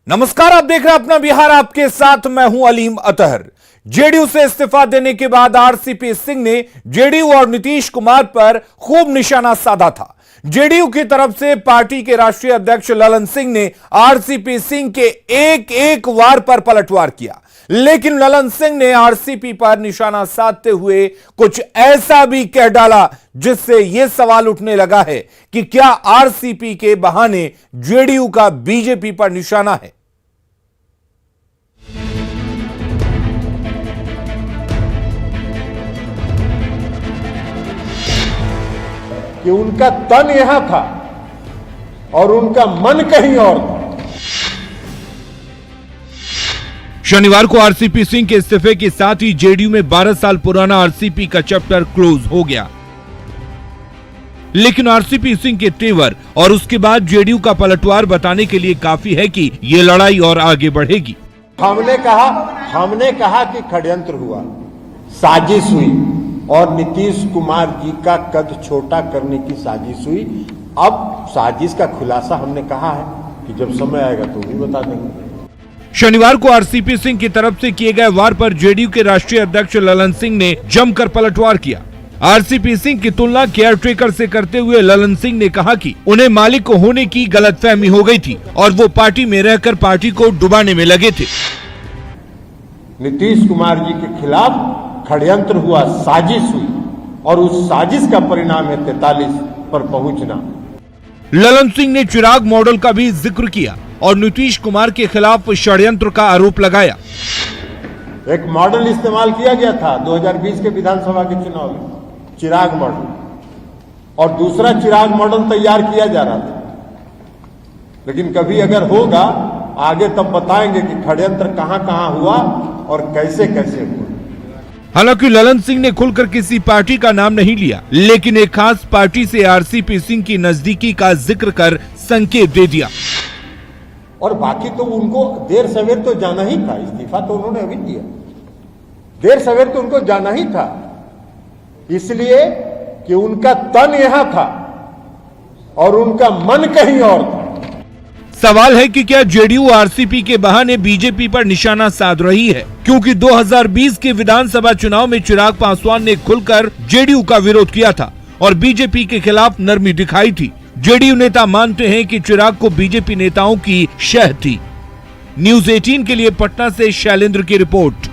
नमस्कार, आप देख रहे हैं अपना बिहार, आपके साथ मैं हूं अलीम अतहर। जेडीयू से इस्तीफा देने के बाद आरसीपी सिंह ने जेडीयू और नीतीश कुमार पर खूब निशाना साधा था। जेडीयू की तरफ से पार्टी के राष्ट्रीय अध्यक्ष ललन सिंह ने आरसीपी सिंह के एक वार पर पलटवार किया, लेकिन ललन सिंह ने आरसीपी पर निशाना साधते हुए कुछ ऐसा भी कह डाला जिससे यह सवाल उठने लगा है कि क्या आरसीपी के बहाने जेडीयू का बीजेपी पर निशाना है। कि उनका तन यहां था और उनका मन कहीं और था। शनिवार को आरसीपी सिंह के इस्तीफे के साथ ही जेडीयू में 12 साल पुराना आरसीपी का चैप्टर क्लोज हो गया, लेकिन आरसीपी सिंह के तेवर और उसके बाद जेडीयू का पलटवार बताने के लिए काफी है कि ये लड़ाई और आगे बढ़ेगी। हमने कहा कि षड्यंत्र हुआ, साजिश हुई और नीतीश कुमार जी का कद छोटा करने की साजिश हुई। अब साजिश का खुलासा हमने कहा है कि जब समय आएगा तो भी बता देंगे। शनिवार को आरसीपी सिंह की तरफ से किए गए वार पर जेडीयू के राष्ट्रीय अध्यक्ष ललन सिंह ने जमकर पलटवार किया। आरसीपी सिंह की तुलना केयरटेकर से करते हुए ललन सिंह ने कहा कि उन्हें मालिक होने की गलतफहमी हो गई थी और वो पार्टी में रहकर पार्टी को डुबाने में लगे थे। नीतीश कुमार जी के खिलाफ षड्यंत्र हुआ, साजिश हुई और उस साजिश का परिणाम है 43 पर पहुंचना। ललन सिंह ने चिराग मॉडल का भी जिक्र किया और नीतीश कुमार के खिलाफ षड्यंत्र का आरोप लगाया। एक मॉडल इस्तेमाल किया गया था 2020 के विधानसभा के चुनाव में, चिराग मॉडल, और दूसरा चिराग मॉडल तैयार किया जा रहा था। लेकिन कभी अगर होगा आगे तब बताएंगे कि षड्यंत्र कहां हुआ और कैसे हुआ। हालांकि ललन सिंह ने खुलकर किसी पार्टी का नाम नहीं लिया, लेकिन एक खास पार्टी से आरसीपी सिंह की नजदीकी का जिक्र कर संकेत दे दिया। और बाकी तो उनको देर सवेर तो जाना ही था, इस्तीफा तो उन्होंने अभी दिया, देर सवेर तो उनको जाना ही था, इसलिए कि उनका तन यहां था और उनका मन कहीं और था। सवाल है कि क्या जेडीयू आरसीपी के बहाने बीजेपी पर निशाना साध रही है, क्योंकि 2020 के विधानसभा चुनाव में चिराग पासवान ने खुलकर जेडीयू का विरोध किया था और बीजेपी के खिलाफ नरमी दिखाई थी। जेडीयू नेता मानते हैं कि चिराग को बीजेपी नेताओं की शह थी। न्यूज़ 18 के लिए पटना से शैलेंद्र की रिपोर्ट।